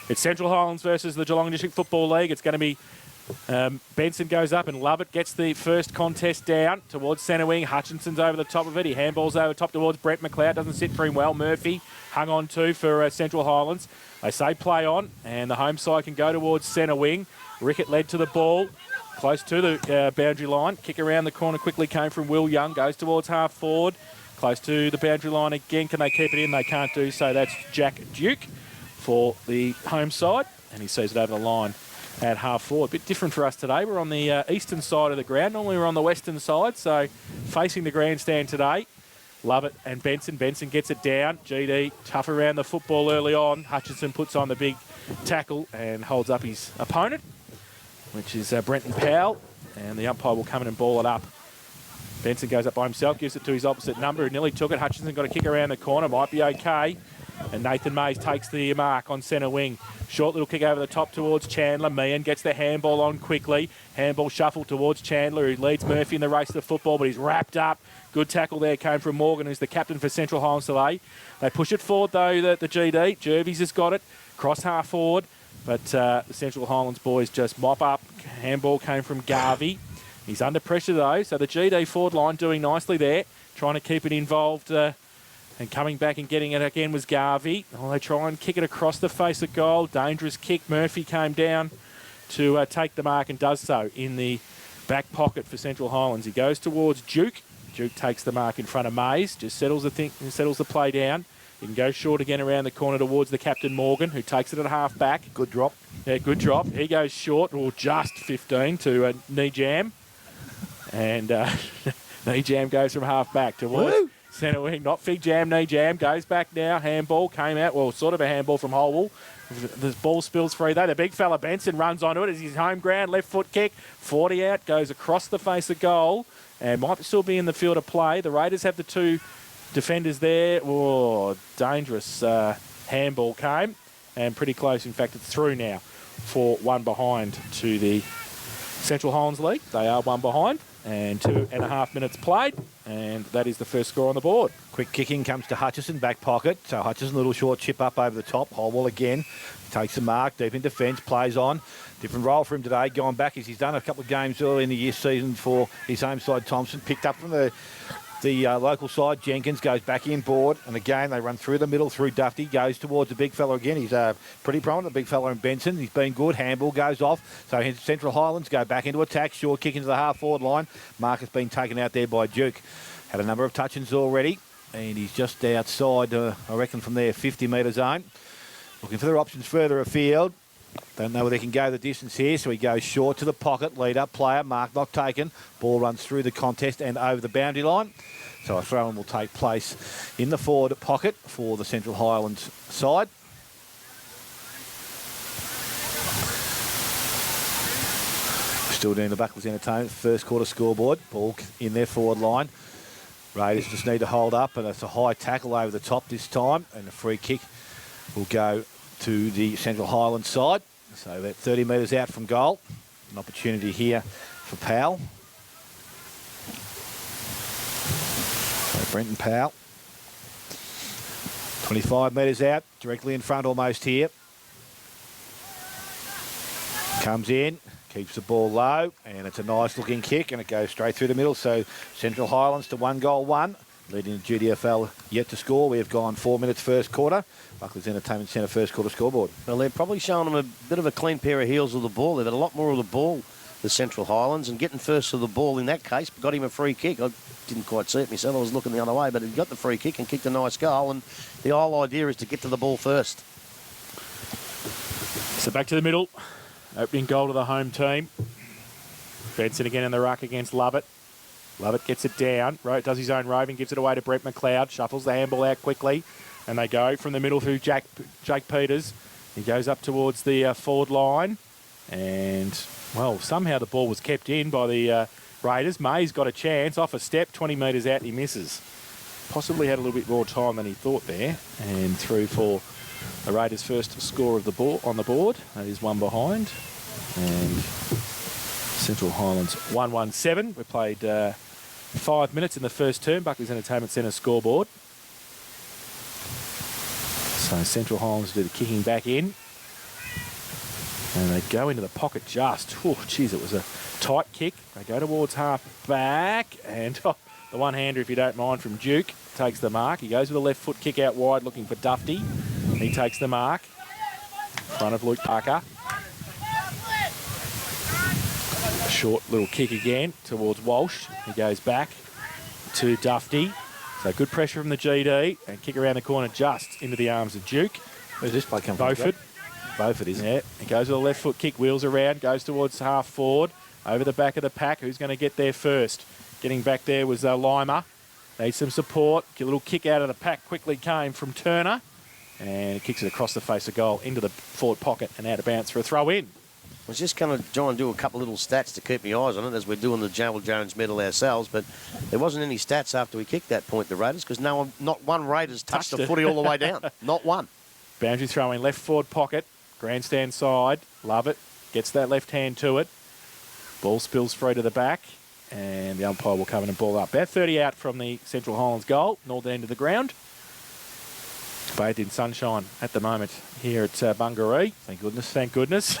It's Central Highlands versus the Geelong District Football League. It's going to be Benson goes up and Lovett gets the first contest down towards centre wing. Hutchinson's over the top of it. He handballs over top towards Brent McLeod. Doesn't sit for him well. Murphy hung on to for Central Highlands. They say play on, and the home side can go towards centre wing. Rickett led to the ball, close to the boundary line. Kick around the corner quickly came from Will Young. Goes towards half forward. Close to the boundary line again. Can they keep it in? They can't do so. That's Jack Duke for the home side, and he sees it over the line at half forward. A bit different for us today. We're on the eastern side of the ground. Normally we're on the western side, so facing the grandstand today. Lovett and Benson. Benson gets it down. GD tough around the football early on. Hutchinson puts on the big tackle and holds up his opponent, which is Brenton Powell, and the umpire will come in and ball it up. Benson goes up by himself, gives it to his opposite number, who nearly took it. Hutchinson got a kick around the corner, might be okay. And Nathan Mays takes the mark on centre wing. Short little kick over the top towards Chandler. Meehan gets the handball on quickly. Handball shuffle towards Chandler, who leads Murphy in the race to the football, but he's wrapped up. Good tackle there came from Morgan, who's the captain for Central Highlands today. They push it forward, though, the GD. Jervis has got it. Cross half forward. But the Central Highlands boys just mop up. Handball came from Garvey. He's under pressure, though, so the GD forward line doing nicely there, trying to keep it involved. And coming back and getting it again was Garvey. Oh, they try and kick it across the face of goal. Dangerous kick. Murphy came down to take the mark and does so in the back pocket for Central Highlands. He goes towards Duke. Duke takes the mark in front of Mays. Just settles the play down. He can go short again around the corner towards the captain Morgan, who takes it at half back. Good drop. Yeah, good drop. He goes short, or just 15 to knee jam. And knee jam goes from half back towards centre wing. Not fig jam, knee jam. Goes back now. Handball came out. Well, sort of a handball from Holwell. The ball spills free though. The big fella Benson runs onto it as his home ground. Left foot kick. 40 out. Goes across the face of goal. And might still be in the field of play. The Raiders have the two defenders there. Oh, dangerous handball came. And pretty close. In fact, it's through now for one behind to the Central Highlands League. They are one behind. And 2.5 minutes played, and that is the first score on the board. Quick kicking comes to Hutchison, back pocket. So Hutchison, a little short chip up over the top. Holwell again takes the mark, deep in defence, plays on. Different role for him today, going back as he's done a couple of games early in the year season for his home side. Thompson picked up from the local side. Jenkins goes back in board, and again they run through the middle through Dufty, goes towards the big fella again. He's pretty prominent, the big fella in Benson. He's been good. Handball goes off, so Central Highlands go back into attack. Short kick into the half forward line. Mark has been taken out there by Duke. Had a number of touch-ins already, and he's just outside, I reckon from there, 50-metre zone. Looking for their options further afield. Don't know whether they can go the distance here, so he goes short to the pocket. Leader, player, mark not taken. Ball runs through the contest and over the boundary line. So a throw-in will take place in the forward pocket for the Central Highlands side. Still doing the Buckley's Entertainment first quarter scoreboard. Ball in their forward line. Raiders just need to hold up, and it's a high tackle over the top this time, and the free kick will go to the Central Highlands side. So that 30 metres out from goal. An opportunity here for Powell. So Brenton Powell. 25 metres out, directly in front almost here. Comes in, keeps the ball low, and it's a nice looking kick, and it goes straight through the middle. So Central Highlands to 1-1. Leading the GDFL yet to score. We have gone 4 minutes first quarter. Buckley's Entertainment Centre first quarter scoreboard. Well, they're probably showing them a bit of a clean pair of heels with the ball. They've had a lot more of the ball, the Central Highlands, and getting first of the ball in that case got him a free kick. I didn't quite see it myself. I was looking the other way, but he got the free kick and kicked a nice goal, and the whole idea is to get to the ball first. So back to the middle. Opening goal to the home team. Benson again in the ruck against Lovett. Lovett gets it down, does his own roving, gives it away to Brent McLeod, shuffles the handball out quickly, and they go from the middle through Jake Peters. He goes up towards the forward line, and, well, somehow the ball was kept in by the Raiders. May's got a chance, off a step, 20 metres out, he misses. Possibly had a little bit more time than he thought there, and through for the Raiders' first score of the ball on the board. That is one behind, and Central Highlands 1-1-7. We played 5 minutes in the first term. Buckley's Entertainment Centre scoreboard. So Central Highlands do the kicking back in. And they go into the pocket just. Oh, geez, it was a tight kick. They go towards half back. And the one-hander, if you don't mind, from Duke takes the mark. He goes with a left foot kick out wide looking for Dufty. He takes the mark in front of Luke Parker. A short little kick again towards Walsh. He goes back to Dufty. So good pressure from the GD and kick around the corner just into the arms of Duke. Where's this play come from? Beaufort. Beaufort, isn't it? Yeah, he goes with a left foot kick, wheels around, goes towards half forward, over the back of the pack. Who's going to get there first? Getting back there was Lima. Needs some support. A little kick out of the pack quickly came from Turner. And he kicks it across the face of goal into the forward pocket and out of bounds for a throw in. I was just going to try and do a couple little stats to keep my eyes on it as we're doing the Joel Jones medal ourselves, but there wasn't any stats after we kicked that point, the Raiders, because not one Raiders touched the footy all the way down. Not one. Boundary throw in, left forward pocket, grandstand side, love it, gets that left hand to it. Ball spills through to the back, and the umpire will come in and ball up. About 30 out from the Central Highlands goal, northern end of the ground. Bathed in sunshine at the moment here at Bungaree. Thank goodness. Thank goodness.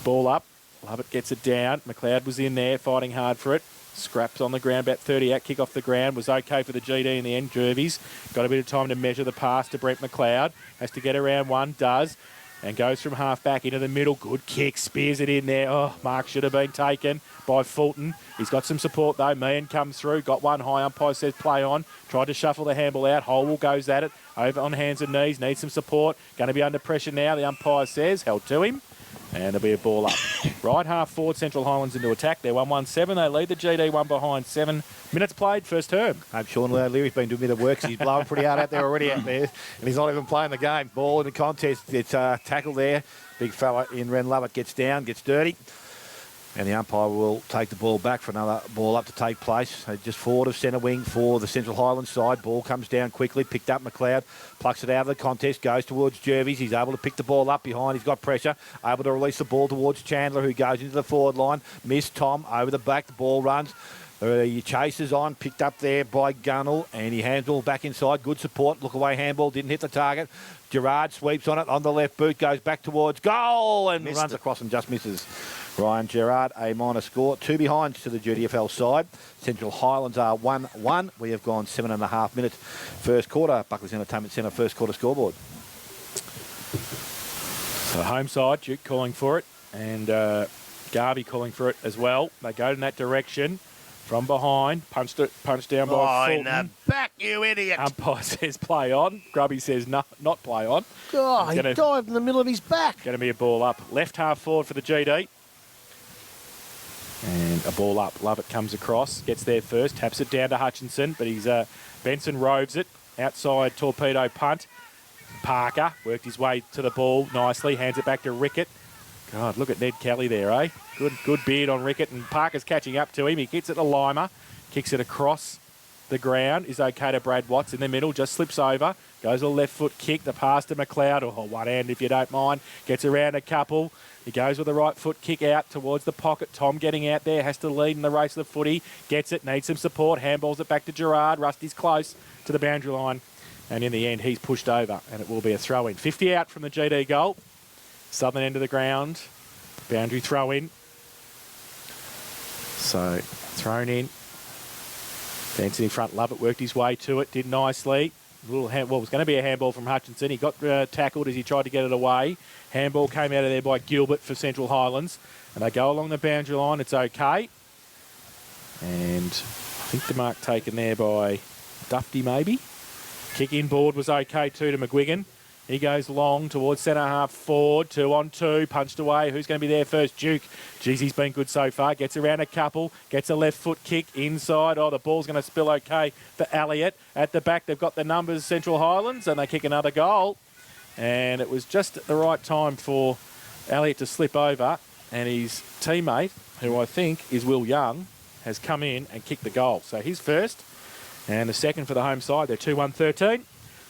Ball up. Lovett gets it down. McLeod was in there fighting hard for it. Scraps on the ground, about 30 out. Kick off the ground. Was okay for the GD in the end. Jervies got a bit of time to measure the pass to Brent McLeod. Has to get around one. Does. And goes from half back into the middle. Good kick. Spears it in there. Oh, mark should have been taken by Fulton. He's got some support though. Meehan comes through. Got one high. Umpire says play on. Tried to shuffle the handball out. Holwell goes at it. Over on hands and knees. Needs some support. Going to be under pressure now. The umpire says held to him. And there'll be a ball up. Right half forward, Central Highlands into attack. They're 1-1-7. They lead the GD one behind. 7 minutes played, first term. Hope Sean Leary's been doing a bit of work. He's blowing pretty hard out there already out there. And he's not even playing the game. Ball in the contest. It's tackled there. Big fella in Ren Lovett gets down, gets dirty. And the umpire will take the ball back for another ball up to take place. Just forward of centre wing for the Central Highlands side. Ball comes down quickly, picked up McLeod, plucks it out of the contest, goes towards Jervies. He's able to pick the ball up behind. He's got pressure. Able to release the ball towards Chandler, who goes into the forward line. Missed Tom over the back. The ball runs. He chases on, picked up there by Gunnell, and he hands ball back inside. Good support. Look away handball, didn't hit the target. Gerard sweeps on it on the left boot, goes back towards goal and runs across and just misses. Ryan Gerard, a minor score. 2 behinds to the GDFL side. Central Highlands are 1-1. We have gone 7.5 minutes. First quarter, Buckley's Entertainment Centre first quarter scoreboard. So home side, Duke calling for it, and Garvey calling for it as well. They go in that direction. From behind, punched down by Fulton. In the back, you idiot. Umpire says play on. Grubby says not play on. Oh, he dived in the middle of his back. Going to be a ball up. Left half forward for the GD. And a ball up. Lovett comes across, gets there first, taps it down to Hutchinson, but he's Benson roves it. Outside torpedo punt. Parker worked his way to the ball nicely, hands it back to Rickett. God, look at Ned Kelly there, eh? Good beard on Rickett, and Parker's catching up to him. He gets it to Lima, kicks it across the ground, is okay to Brad Watts in the middle, just slips over, goes a left foot kick, the pass to McLeod, one hand if you don't mind, gets around a couple. He goes with the right foot kick out towards the pocket. Tom getting out there, has to lead in the race of the footy, gets it, needs some support, handballs it back to Gerard. Rusty's close to the boundary line, and in the end he's pushed over, and it will be a throw-in. 50 out from the GD goal. Southern end of the ground, boundary throw in. So thrown in. Dancing in front, Lovett worked his way to it, did nicely. It was going to be a handball from Hutchinson. He got tackled as he tried to get it away. Handball came out of there by Gilbert for Central Highlands. And they go along the boundary line. It's okay. And I think the mark taken there by Dufty maybe. Kick inboard was okay too to McGuigan. He goes long towards centre half forward, 2-on-2, punched away. Who's going to be there first? Duke. Geez, he's been good so far. Gets around a couple, gets a left foot kick inside. Oh, the ball's going to spill okay for Elliott. At the back, they've got the numbers, Central Highlands, and they kick another goal. And it was just at the right time for Elliott to slip over, and his teammate, who I think is Will Young, has come in and kicked the goal. So he's first, and the second for the home side. They're 2-1-13.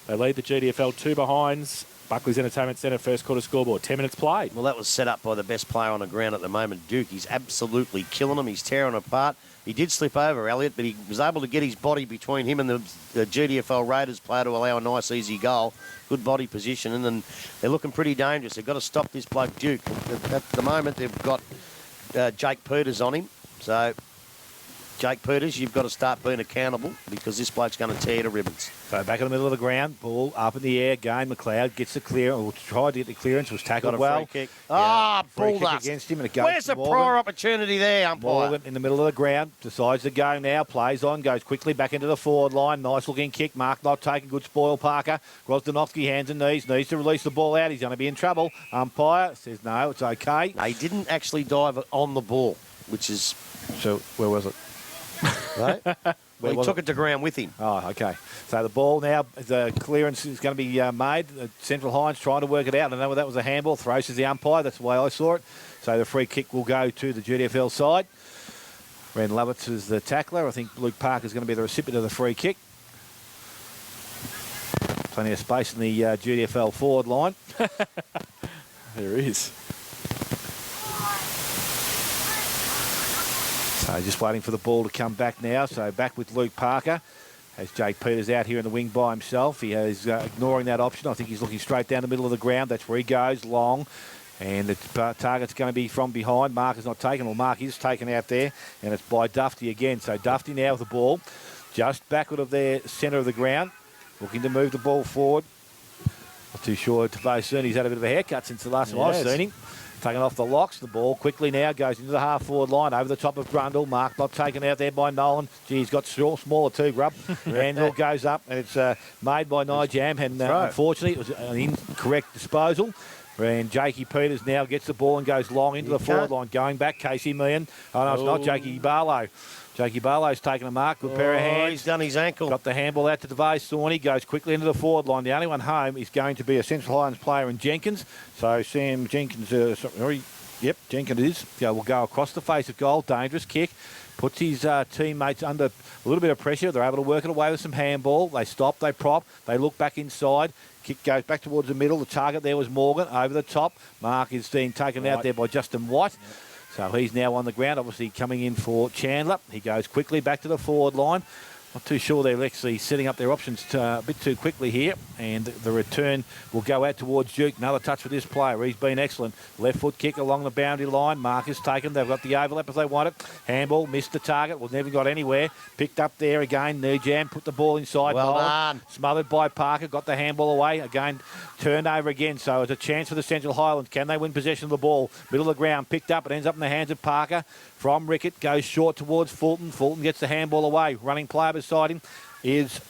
They lead the GDFL 2 behinds. Buckley's Entertainment Centre first quarter scoreboard. 10 minutes played. Well, that was set up by the best player on the ground at the moment, Duke. He's absolutely killing them. He's tearing apart. He did slip over, Elliott, but he was able to get his body between him and the GDFL Raiders player to allow a nice, easy goal. Good body position, and then they're looking pretty dangerous. They've got to stop this bloke Duke. At the moment, they've got Jake Peters on him. So, Jake Peters, you've got to start being accountable because this bloke's going to tear to ribbons. So back in the middle of the ground, ball up in the air. Gain McLeod gets the clearance, or tried to get the clearance, was tackled well. Free kick. Free Bull kick against him, and it goes Where's the prior opportunity there, umpire? Morgan in the middle of the ground, decides to go now, plays on, goes quickly back into the forward line. Nice looking kick. Mark not taking, good spoil Parker. Grozdanovsky, hands and knees, needs to release the ball out. He's going to be in trouble. Umpire says no, it's okay. No, he didn't actually dive on the ball, which is... So where was it? Right? Well, he took it to ground with him. Oh, okay. So the ball now, the clearance is going to be made. Central Hines trying to work it out. I know that was a handball. Throws to the umpire. That's the way I saw it. So the free kick will go to the GDFL side. Ren Lovitz is the tackler. I think Luke Parker is going to be the recipient of the free kick. Plenty of space in the GDFL forward line. There is. So just waiting for the ball to come back now. So back with Luke Parker. Has Jake Peters out here in the wing by himself. He is ignoring that option. I think he's looking straight down the middle of the ground. That's where he goes, long. And the target's going to be from behind. Mark is not taken. Well, Mark is taken out there. And it's by Dufty again. So Dufty now with the ball. Just backward of their centre of the ground. Looking to move the ball forward. Not too sure Tavay soon. He's had a bit of a haircut since the last time I've seen him. Taken off the locks. The ball quickly now goes into the half-forward line over the top of Grundle. Mark not taken out there by Nolan. Gee, he's got smaller too, Grub. Randall goes up, and it's made by Nijam. And unfortunately, it was an incorrect disposal. And Jakey Peters now gets the ball and goes long into the forward line. Going back, Casey Meehan. Oh, no, it's not Jakey Barlow. Jakey Barlow's taken a mark. Good pair of hands. He's done his ankle. Got the handball out to Devay Sawney. Goes quickly into the forward line. The only one home is going to be a Central Highlands player in Jenkins. So Sam Jenkins, Jenkins is. Will go across the face of goal. Dangerous kick. Puts his teammates under a little bit of pressure. They're able to work it away with some handball. They stop, they prop, they look back inside. Kick goes back towards the middle. The target there was Morgan over the top. Mark is being taken out there by Justin White. Yep. So he's now on the ground, obviously coming in for Chandler. He goes quickly back to the forward line. Not too sure they're actually setting up their options a bit too quickly here. And the return will go out towards Duke. Another touch for this player. He's been excellent. Left foot kick along the boundary line. Mark is taken. They've got the overlap if they want it. Handball, missed the target. Well, never got anywhere. Picked up there again. Nijam put the ball inside. Well done. Smothered by Parker. Got the handball away. Again, turned over again. So it's a chance for the Central Highlands. Can they win possession of the ball? Middle of the ground. Picked up. It ends up in the hands of Parker. From Rickett. Goes short towards Fulton. Fulton gets the handball away. Running player beside him is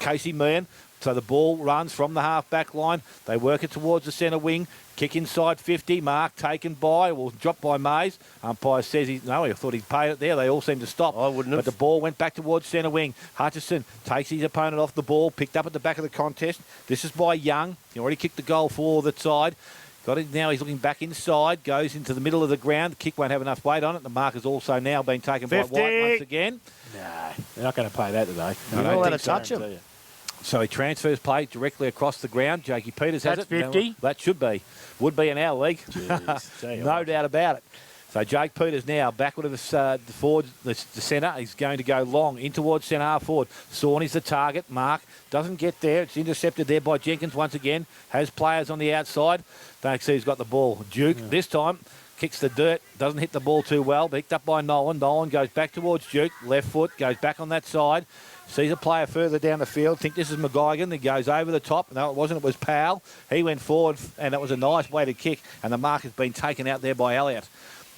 Casey Meehan. So the ball runs from the half-back line. They work it towards the centre wing. Kick inside 50. Mark taken by, dropped by Mays. Umpire says I thought he'd paid it there. They all seem to stop. I wouldn't have. But the ball went back towards centre wing. Hutchison takes his opponent off the ball. Picked up at the back of the contest. This is by Young. He already kicked the goal for the side. Got it now. He's looking back inside. Goes into the middle of the ground. The kick won't have enough weight on it. The mark has also now been taken 50. by White once again. No, they're not going to pay that today. You're not allowed to touch him. So he transfers play directly across the ground. Jakey Peters has That's it. 50. That should be. Would be in our league. No doubt about it. So Jake Peters now backward of the forward, the centre. He's going to go long in towards centre half forward. Sawney's the target. Mark doesn't get there. It's intercepted there by Jenkins once again. Has players on the outside. Don't see who's got the ball. Duke this time kicks the dirt. Doesn't hit the ball too well. Picked up by Nolan. Nolan goes back towards Duke. Left foot goes back on that side. Sees a player further down the field. Think this is McGuigan. He goes over the top. No, it wasn't. It was Powell. He went forward, and it was a nice way to kick. And the mark has been taken out there by Elliott.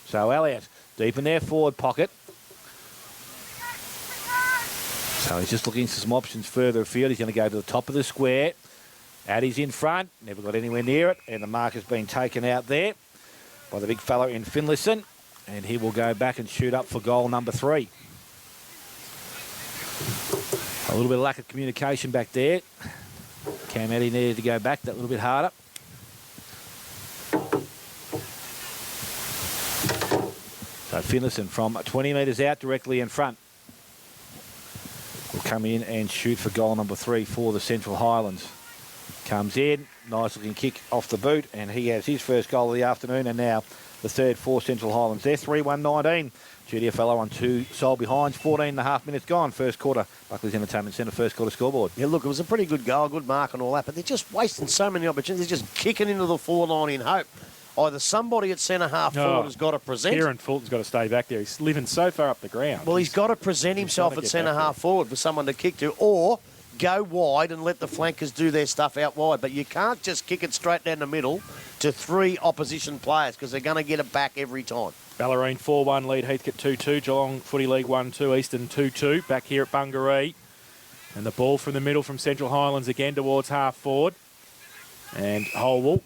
So Elliott deep in their forward pocket. So he's just looking for some options further afield. He's going to go to the top of the square. Addy's in front. Never got anywhere near it. And the mark has been taken out there by the big fella in Finlayson. And he will go back and shoot up for goal number 3. A little bit of lack of communication back there. Cam Addy needed to go back that little bit harder. So Finlayson from 20 metres out directly in front will come in and shoot for goal number 3 for the Central Highlands. Comes in, nice looking kick off the boot, and he has his first goal of the afternoon, and now the third for Central Highlands. They're 3-1-19. GDFL on 2 sole behinds. 14.5 minutes gone. First quarter. Buckley's Entertainment Centre first quarter scoreboard. Yeah, look, it was a pretty good goal, good mark and all that, but they're just wasting so many opportunities. They're just kicking into the forward line in hope. Either somebody at centre-half forward has got to present. Kieran Fulton's got to stay back there. He's living so far up the ground. Well, he's got to present himself at centre-half forward for someone to kick to, or go wide and let the flankers do their stuff out wide. But you can't just kick it straight down the middle to 3 opposition players because they're going to get it back every time. Ballerine 4-1 lead, Heathcote 2-2, Geelong Footy League 1-2, Eastern 2-2. Back here at Bungaree. And the ball from the middle from Central Highlands again towards half forward. And Holwell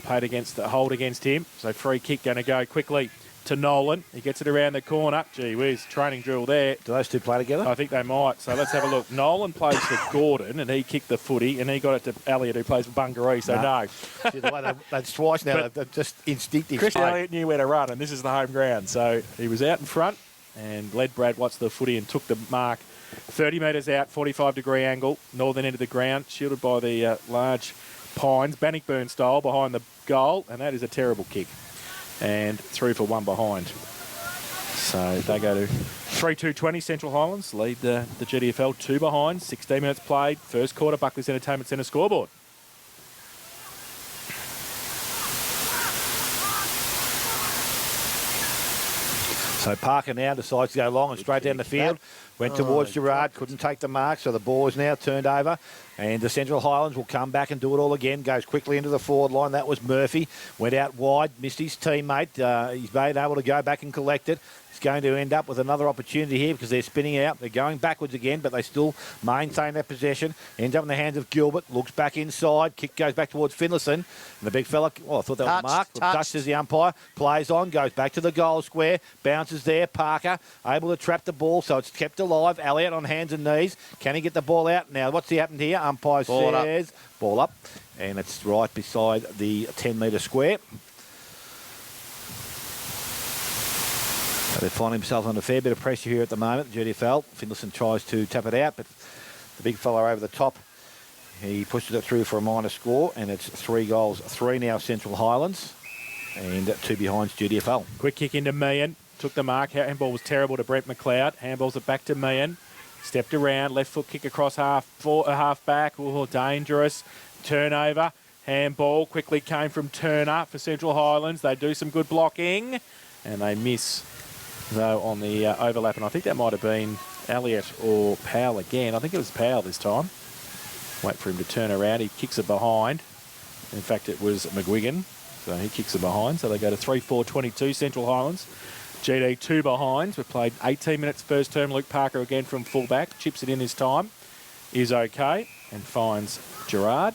paid against the hold against him. So free kick going to go quickly to Nolan. He gets it around the corner. Gee whiz, training drill there. Do those two play together? I think they might. So let's have a look. Nolan plays for Gordon and he kicked the footy and he got it to Elliott who plays for Bungaree. So no. See, the way that's twice now. They're just instinctive. Chris Elliott knew where to run and this is the home ground. So he was out in front and led Brad Watts the footy and took the mark. 30 metres out, 45-degree angle, northern end of the ground, shielded by the large pines, Bannockburn style behind the goal, and that is a terrible kick. And through for one behind. So they go to 3-2-20, Central Highlands lead the GDFL 2 behind, 16 minutes played, first quarter, Buckley's Entertainment Centre scoreboard. So Parker now decides to go long and straight down the field. Went towards Gerard, couldn't take the mark, so the ball is now turned over. And the Central Highlands will come back and do it all again. Goes quickly into the forward line. That was Murphy. Went out wide, missed his teammate. He's been able to go back and collect it. He's going to end up with another opportunity here because they're spinning out. They're going backwards again, but they still maintain their possession. Ends up in the hands of Gilbert. Looks back inside. Kick goes back towards Finlayson. And the big fella, I thought that was Mark. Touches the umpire. Plays on. Goes back to the goal square. Bounces there. Parker able to trap the ball, so it's kept alive. Elliott on hands and knees. Can he get the ball out? Now, what's happened here? Umpire says ball up. And it's right beside the 10-metre square. They find themselves under a fair bit of pressure here at the moment. GDFL. Finlayson tries to tap it out, but the big fella over the top, he pushes it through for a minor score, and it's 3 goals, 3 now Central Highlands, and 2 behind GDFL. Quick kick into Meehan. Took the mark. Handball was terrible to Brent McLeod. Handballs it back to Meehan. Stepped around. Left foot kick across half back. Oh, dangerous. Turnover. Handball quickly came from Turner for Central Highlands. They do some good blocking, and they miss though on the overlap, and I think that might have been Elliott or Powell again. I think it was Powell this time. Wait for him to turn around. He kicks it behind. In fact, it was McGuigan, so he kicks it behind. So they go to 3-4-22 Central Highlands. GD 2 behinds. We've played 18 minutes first term. Luke Parker again from fullback. Chips it in this time. Is okay and finds Gerard.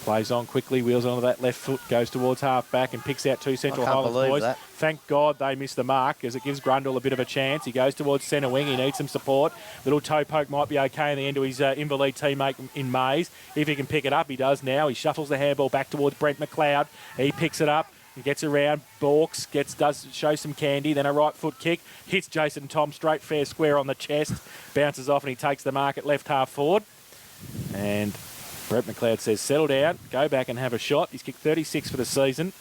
Plays on quickly, wheels onto that left foot, goes towards half-back and picks out 2 Central Highlands boys. That. Thank God they missed the mark as it gives Grundle a bit of a chance. He goes towards centre wing. He needs some support. Little toe poke might be okay in the end to his Inverleigh teammate in Mays. If he can pick it up, he does now. He shuffles the handball back towards Brent McLeod. He picks it up. He gets around, balks, does show some candy, then a right foot kick, hits Jason Tom straight fair square on the chest, bounces off and he takes the mark at left half forward. And Brent McLeod says, settle down, go back and have a shot. He's kicked 36 for the season.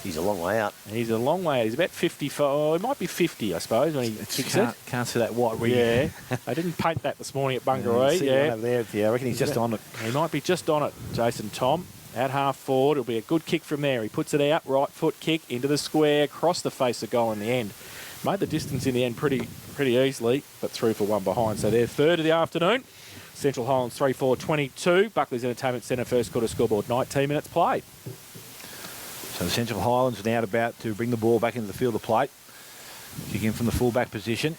He's a long way out. He's a long way out. He's about 55. Oh, it might be 50, I suppose, when he kicks it. Can't see that white ring. Yeah. I didn't paint that this morning at Bungaree. Yeah. Over there. Yeah, I reckon he's just on it. He might be just on it, Jason Tom. At half forward, it'll be a good kick from there. He puts it out, right foot kick into the square, across the face of goal in the end. Made the distance in the end pretty easily, but through for one behind. So they're third of the afternoon. Central Highlands 3-4-22. Buckley's Entertainment Centre first quarter scoreboard, 19 minutes played. So the Central Highlands are now about to bring the ball back into the field of play. Kick in from the fullback position.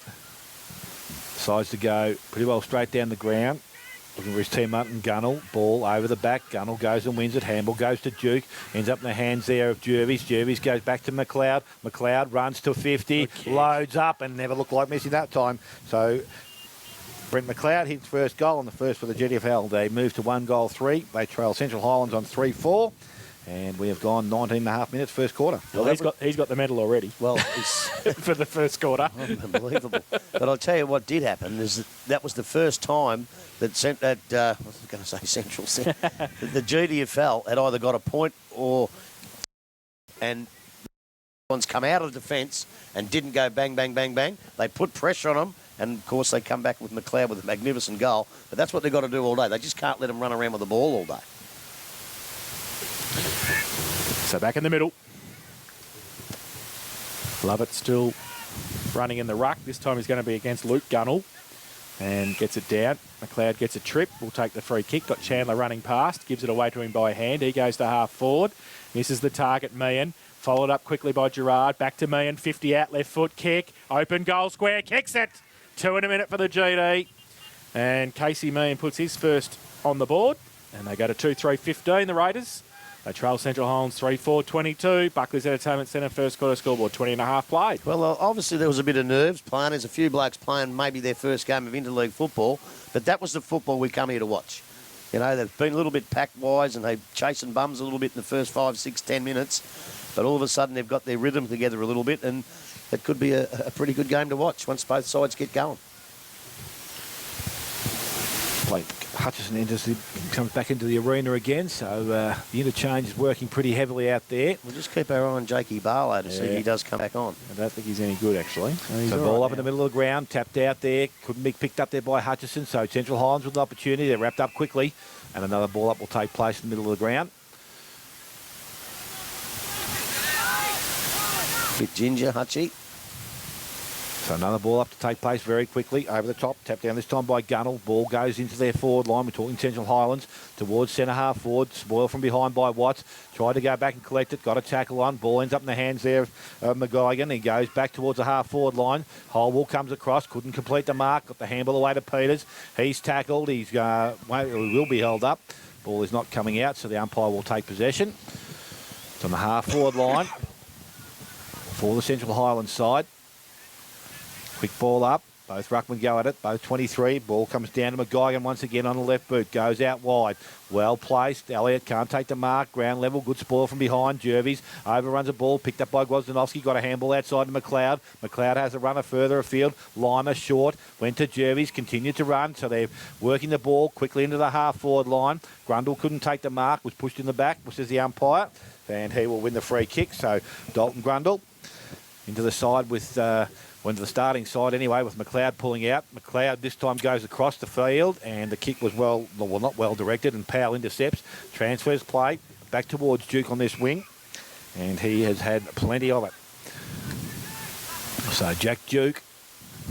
Decides to go pretty well straight down the ground. Looking for his teammate and Gunnell. Ball over the back. Gunnell goes and wins it. Handball goes to Duke. Ends up in the hands there of Jervis. Jervis goes back to McLeod. McLeod runs to 50. Loads up and never looked like missing that time. So Brent McLeod hits first goal on the first for the GDFL. They move to 1-3. They trail Central Highlands on 3-4. And we have gone 19.5 minutes first quarter. Well, he's got the medal already. Well, for the first quarter. Unbelievable. But I'll tell you what did happen is that was the first time that I was going to say Central, the GDFL had either got a point and Ones come out of defence and didn't go bang, bang, bang, bang. They put pressure on them, and of course they come back with McLeod with a magnificent goal. But that's what they've got to do all day. They just can't let them run around with the ball all day. So back in the middle. Lovett still running in the ruck. This time he's going to be against Luke Gunnell and gets it down. McLeod gets a trip. Will take the free kick. Got Chandler running past. Gives it away to him by hand. He goes to half forward. Misses the target, Meehan. Followed up quickly by Gerard. Back to Meehan. 50 out, left foot kick. Open goal square. Kicks it. 2 in a minute for the GD. And Casey Meehan puts his first on the board. And they go to 2-3-15, the Raiders. They trail Central Highlands 3-4-22. Buckley's Entertainment Centre first quarter scoreboard 20.5 played. Well, obviously there was a bit of nerves playing. There's a few blokes playing maybe their first game of interleague football. But that was the football we come here to watch. You know, they've been a little bit pack-wise and they're chasing bums a little bit in the first 5, 6, 10 minutes. But all of a sudden they've got their rhythm together a little bit, and it could be a pretty good game to watch once both sides get going. Like Hutchison comes back into the arena again, so the interchange is working pretty heavily out there. We'll just keep our eye on Jakey Barlow to see if he does come back on. I don't think he's any good, actually. So ball up in the middle of the ground, tapped out there, couldn't be picked up there by Hutchison, so Central Highlands with an opportunity. They're wrapped up quickly, and another ball up will take place in the middle of the ground. Bit ginger, Hutchie. So another ball up to take place very quickly. Over the top, tapped down this time by Gunnell. Ball goes into their forward line. We're talking Central Highlands towards centre half forward. Spoil from behind by Watts. Tried to go back and collect it. Got a tackle on. Ball ends up in the hands there of McGuigan. He goes back towards the half forward line. Holwell comes across. Couldn't complete the mark. Got the handball away to Peters. He's tackled. He will be held up. Ball is not coming out, so the umpire will take possession. It's on the half forward line for the Central Highlands side. Quick ball up. Both ruckmen go at it. Both 23. Ball comes down to McGuigan once again on the left boot. Goes out wide. Well placed. Elliott can't take the mark. Ground level. Good spoil from behind. Jervis overruns a ball. Picked up by Gwozdowski. Got a handball outside to McLeod. McLeod has a runner further afield. Lima short. Went to Jervis. Continued to run. So they're working the ball quickly into the half forward line. Grundle couldn't take the mark. Was pushed in the back, which is the umpire. And he will win the free kick. So Dalton Grundle into the side with... went to the starting side anyway with McLeod pulling out. McLeod this time goes across the field and the kick was not well directed, and Powell intercepts. Transfers play back towards Duke on this wing, and he has had plenty of it. So Jack Duke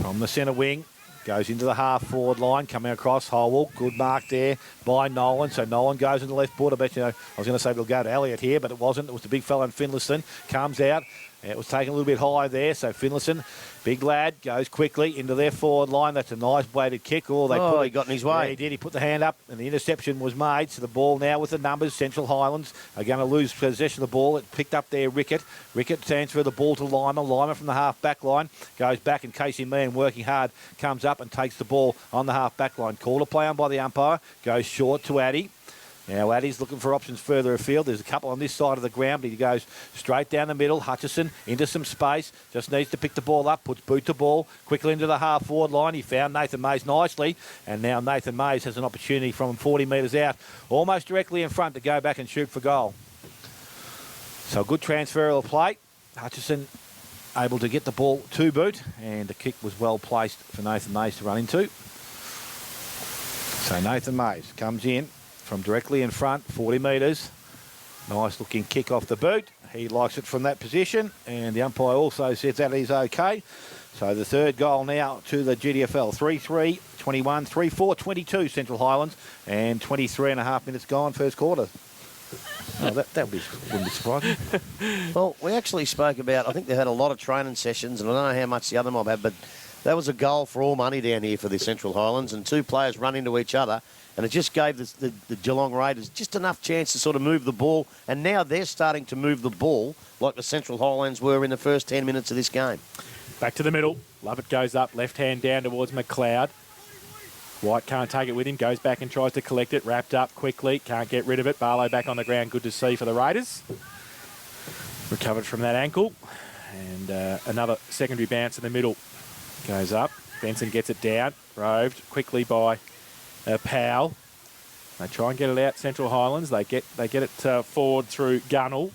from the centre wing goes into the half forward line, coming across Holwell. Good mark there by Nolan. So Nolan goes in the left border. But, I was going to say it'll go to Elliott here, but it wasn't. It was the big fella in Finlayson. Comes out. It was taken a little bit high there. So Finlayson, big lad, goes quickly into their forward line. That's a nice weighted kick. He got in his way. Yeah, he did. He put the hand up and the interception was made. So the ball now with the numbers. Central Highlands are going to lose possession of the ball. It picked up there Rickett. Rickett transferred the ball to Lima. Lima from the half back line goes back, and Casey Meehan, working hard, comes up and takes the ball on the half back line. Call to play on by the umpire. Goes short to Addy. Now Addy's looking for options further afield. There's a couple on this side of the ground, but he goes straight down the middle. Hutchison into some space. Just needs to pick the ball up. Puts boot to ball quickly into the half forward line. He found Nathan Mays nicely, and now Nathan Mays has an opportunity from 40 metres out, almost directly in front, to go back and shoot for goal. So a good transfer play. Hutchison able to get the ball to boot, and the kick was well placed for Nathan Mays to run into. So Nathan Mays comes in from directly in front, 40 metres. Nice looking kick off the boot. He likes it from that position, and the umpire also says that is okay. So the third goal now to the GDFL. 3-3, 21, 3-4, 22 Central Highlands, and 23 and a half minutes gone first quarter. Oh, that wouldn't be surprising. Well, we actually spoke about, I think they had a lot of training sessions, and I don't know how much the other mob had, but that was a goal for all money down here for the Central Highlands, and two players run into each other, and it just gave the Geelong Raiders just enough chance to sort of move the ball, and now they're starting to move the ball like the Central Highlands were in the first 10 minutes of this game. Back to the middle. Lovett goes up, left hand down towards McLeod. White can't take it with him, goes back and tries to collect it, wrapped up quickly, can't get rid of it. Barlow back on the ground, good to see for the Raiders. Recovered from that ankle, and another secondary bounce in the middle. Goes up, Benson gets it down, roved quickly by Powell. They try and get it out Central Highlands. They get it forward through Gunnell.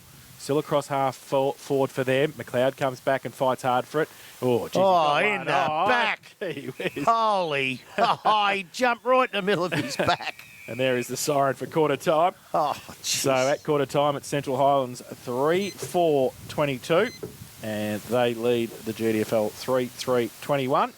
Still across half forward for them. McLeod comes back and fights hard for it. Oh, geez, he Oh, got in one. the back. Gee whiz. Holy. Oh, he jumped right in the middle of his back. And there is the siren for quarter time. Oh, jeez. So at quarter time at Central Highlands 3-4-22. And they lead the GDFL 3-3-21.